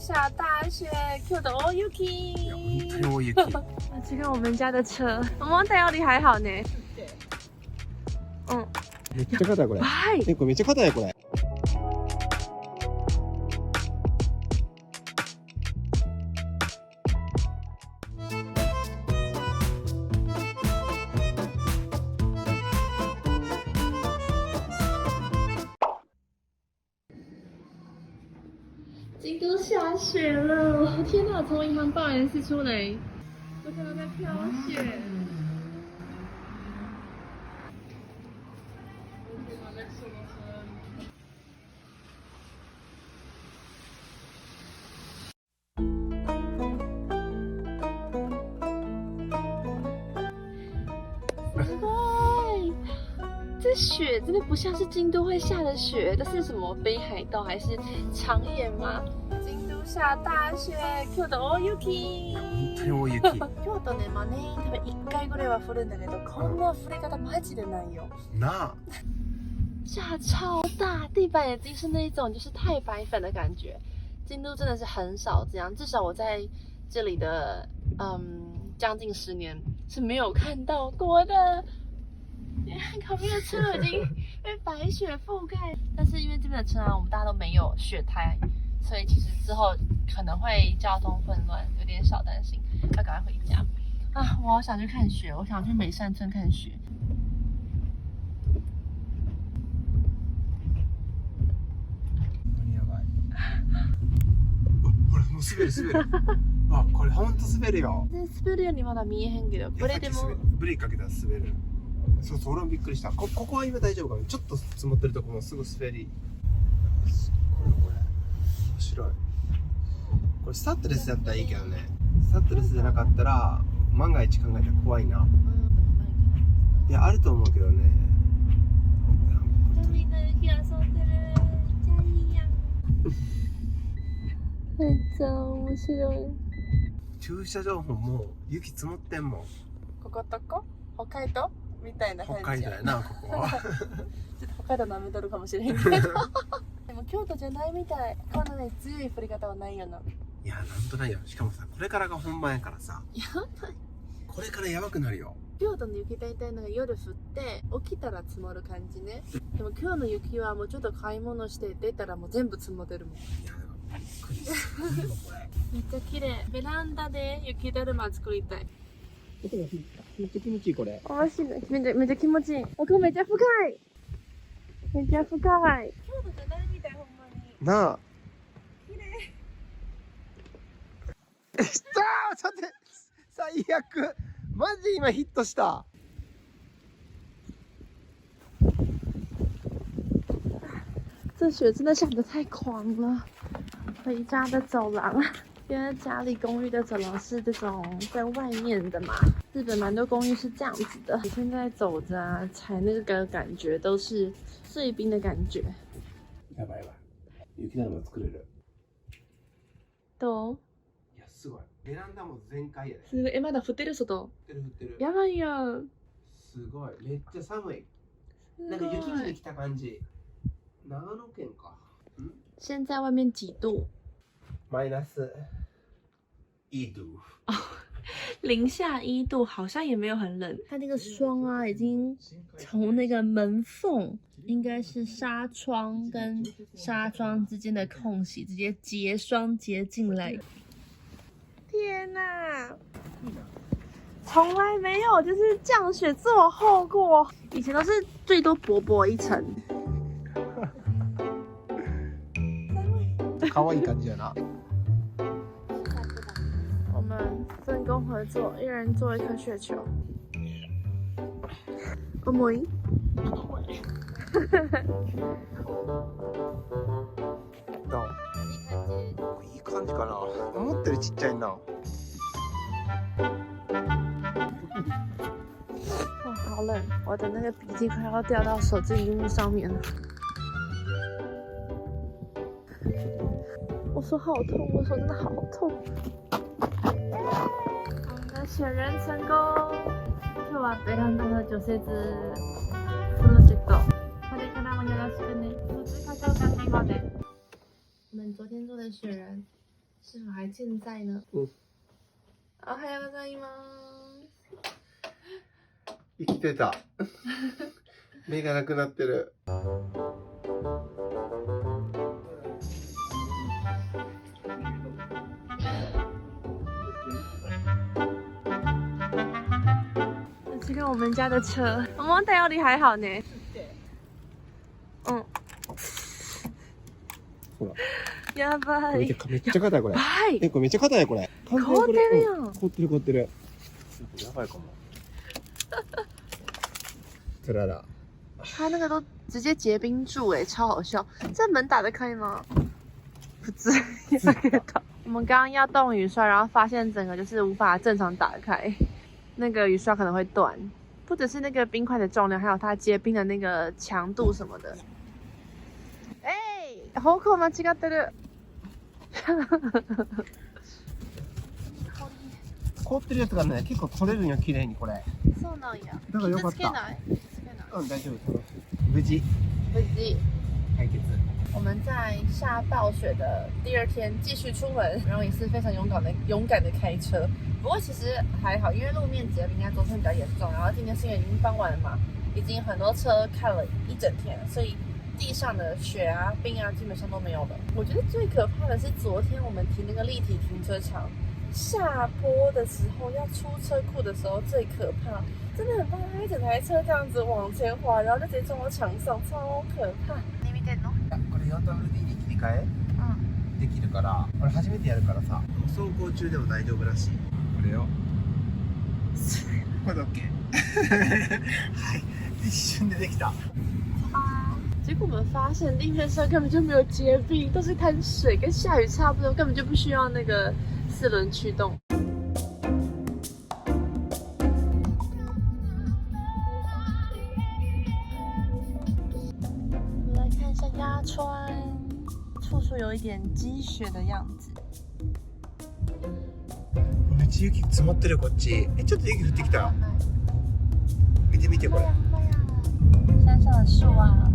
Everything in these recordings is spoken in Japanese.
下大雪，京都大雪。大雪。去看我们家的车，我们台奥利还好呢。めっちゃ硬いこれ。はい。これめっちゃ硬いこれ。京都下雪了！天哪，从银行报员室出来，我看到在飘雪。すごい！这雪真的不像是京都会下的雪，这是什么北海道还是长野吗？京都下大雪，京都大雪。大雪。京都ね、年に多分1回ぐらいは降るんだけど、こんな降り方マジでないよ。なあ。下超大，地板已经是那种就是太白粉的感觉。京都真的是很少这样，至少我在这里的将近10年是没有看到过的。旁边的车已经被白雪覆盖，但是因为这边的车啊，我们大家都没有雪胎，所以其实之后可能会交通混乱，有点小担心，要赶快回家啊！我好想去看雪，我想去美善村看雪。やばい。ほらもう滑る滑る。あ、これほんと滑るよ。で滑るようにまだ見えへんけど、これでもブレーキかけたら滑る。そうそう、俺もびっくりした。ここは今大丈夫かな。ちょっと積もってるとこもすぐ滑り。これ面白い。これスタッドレスだったらいいけどね。スタッドレスじゃなかったら万が一考えたら怖いな。いや、あると思うけどね。みんな雪遊んでる。じゃあいいやん。めっちゃ面白い。駐車場も雪積もってんもん。こことこ北海道みたいな感じ。北海道やな、ここは。ちょっと北海道舐めとるかもしれへんけど。でも京都じゃないみたい。こんなね、強い降り方はないよな。いや、なんとないよ。しかもさ、これからが本番やからさ。やばい。これからやばくなるよ。京都の雪大体なんか夜降って起きたら積もる感じね。でも今日の雪はもうちょっと買い物して出たらもう全部積もってるもん。いや、びっくりするよこれ。めっちゃ綺麗。ベランダで雪だるま作りたい。めっちゃ気持ちいいこれ。面白い。めっちゃ気持ちいい。奥めっちゃ深い。めっちゃ深い。京都じゃないみたいほんまに。なあ。綺麗。ちょっと待って。最悪。マジ今ヒットした。这雪真的下得太狂了。回家的走廊，因为家里公寓的走廊是这种在外面的嘛，日本蛮多公寓是这样子的。你现在走着啊，踩那个感觉都是碎冰的感觉。やばいわ。雪だるま作れる。どう？いやすごい。ベランダも全開やで。すごい。まだ降ってる外。降ってる降ってる。やばいやん。すごい。めっちゃ寒い。なんか雪国に来た感じ。長野県か。现在外面几度？マイナス1度。-1度，好像也没有很冷。它那个霜啊，已经从那个门缝，应该是纱窗跟纱窗之间的空隙，直接结霜结进来。天哪！从来没有就是降雪这么厚过，以前都是最多薄薄一层。可愛い感じやな。我们分工合作，一人做一颗雪球。重い？どう？いい感じかな。思ったよりちっちゃいな。哇，好冷！我的那个笔记快要掉到手机荧幕上面了。我手好痛，我手真的好痛。我们的雪人成功。今日はベランダの除雪プロジェクト。これからもよろしくね。2日間まで。我们昨天做的雪人是否还健在呢？嗯。おはようございます。生きてた。目がなくなってる。这个我们家的车，我们台里还好呢。嗯。ほら。やばい。めっちゃ硬いこれ。はい。これめっちゃ硬いこれ。凍ってるやん。凍ってる。やばいかも。特拉拉。它那个都直接结冰住哎，超好笑。这门打得开吗？不知道。我们刚刚要动雨刷，然后发现整个就是无法正常打开，那个雨刷可能会断，不只是那个冰块的重量，还有它结冰的那个强度什么的。方向間違ってる。凍ってるやつがね、結構取れるんよ、綺麗にこれ。そうなんや。だからよかった。つけない。大丈夫。無事解决。我们在下暴雪的第二天继续出门，然后也是非常勇敢的开车。不过其实还好，因为路面结冰，应该昨天比较严重，然后今天是因为已经傍晚了嘛，已经很多车开了一整天，所以地上的雪啊、冰啊基本上都没有了。我觉得最可怕的是昨天我们停那个立体停车场，下坡的时候要出车库的时候最可怕，真的很怕它一整台车这样子往前滑，然后就直接撞到墙上，超可怕。你見てんの？これ 4WD に切り替えできるから、俺初めてやるからさ、走行中でも大丈夫らしい。これよ。これ OK。はい、一瞬でできた。结果我们发现地面上根本就没有结冰，都是滩水，跟下雨差不多，根本就不需要那个4轮驱动。我们来看一下鸭川，处处有一点积雪的样子。めっちゃ雪積もってるこっち。ちょっと雪降ってきた。見てこれ。山上的树啊。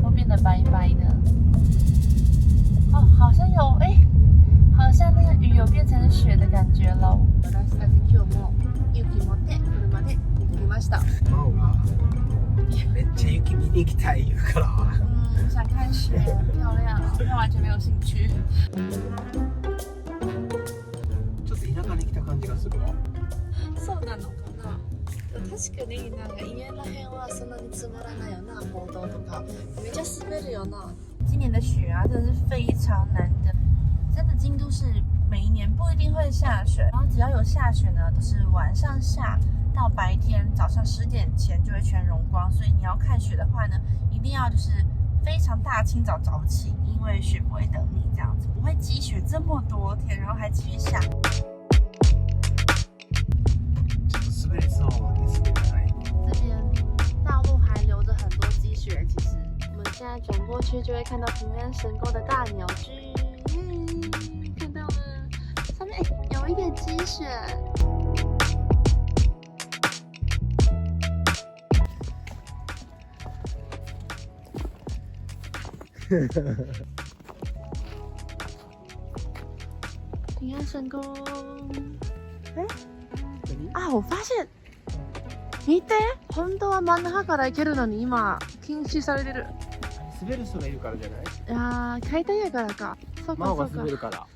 都变得白白的哦，好像有好像那个雨有变成雪的感觉喽。私たち今日も雪持って車で行きました。めっちゃ雪見に行きたい言うから。想看雪，很漂亮，但完全没有兴趣。ちょっと田舎に来た感じがするわ。そうなのかな。確かになんか家ら辺はそんなに積もらないよな、歩道とかめっちゃ滑るよな。今年的雪啊，真的是非常难的。真的，京都是每一年不一定会下雪，然后只要有下雪呢，都是晚上下到白天，早上10点前就会全融光。所以你要看雪的话呢，一定要就是非常大清早早起，因为雪不会等你，这样子不会积雪这么多天，然后还继续下。滑りそうで滑らない。这边道路还留着很多积雪，其实我们现在转过去就会看到平安神宫的大鸟居，看到了，上面有一点积雪。平安神宫，あ、我发现，見て、本当は真ん中から行けるのに今禁止されてる。滑る人がいるからじゃない？いやー、解体やからか。そうか真央がそうか。滑るから。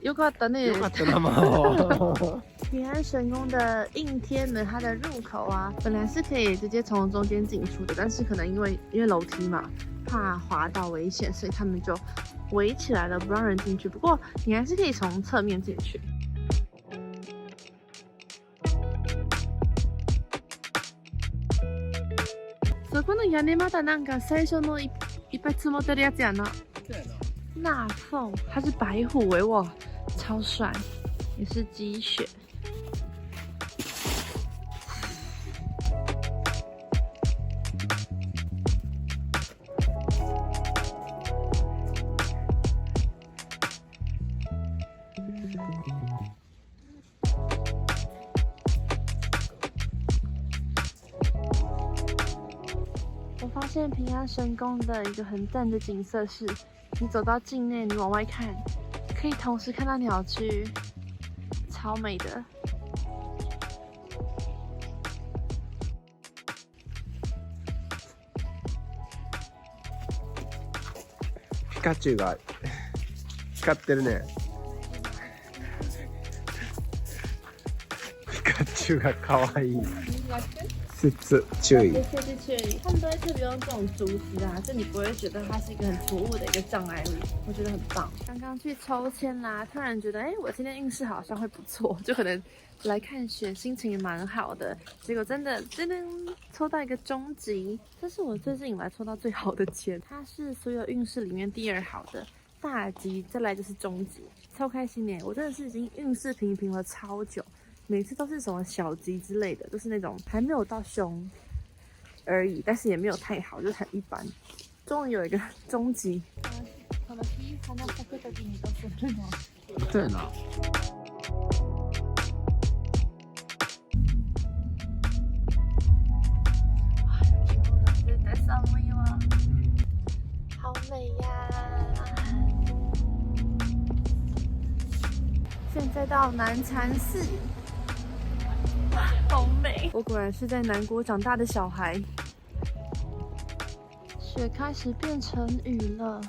よかったね。よかったな、真央。平安神宫的应天门，它的入口啊，本来是可以直接从中间进出的，但是可能因为楼梯嘛，怕滑倒危险，所以他们就围起来了，不让人进去。不过你还是可以从侧面进去。そこの屋根またなんか最初のいっぱい積もってるやつやな。纳凤，它是白虎哎，哇，超帅，也是积雪。我发现平安神宫的一个很赞的景色是，你走到境内，你往外看，可可以同时看到鸟居，超美的。ピカチュウが光ってるね。ピカチュウが可愛い。注意。他们都会特别用这种竹子啊，就你不会觉得它是一个很突兀的一个障碍物，我觉得很棒。刚刚去抽签啦，突然觉得，我今天运势好像会不错，就可能来看雪，心情也蛮好的。结果真的抽到一个中级，这是我最近以来抽到最好的签，它是所有运势里面第2好的。大吉，再来就是中级，超开心耶！我真的是已经运势平平了超久。每次都是什么小吉之类的，都是那种还没有到凶而已，但是也没有太好，就是很一般。终于有一个中级。对呢。好美呀！现在到南禅寺，好美！我果然是在南国长大的小孩。雪开始变成雨了。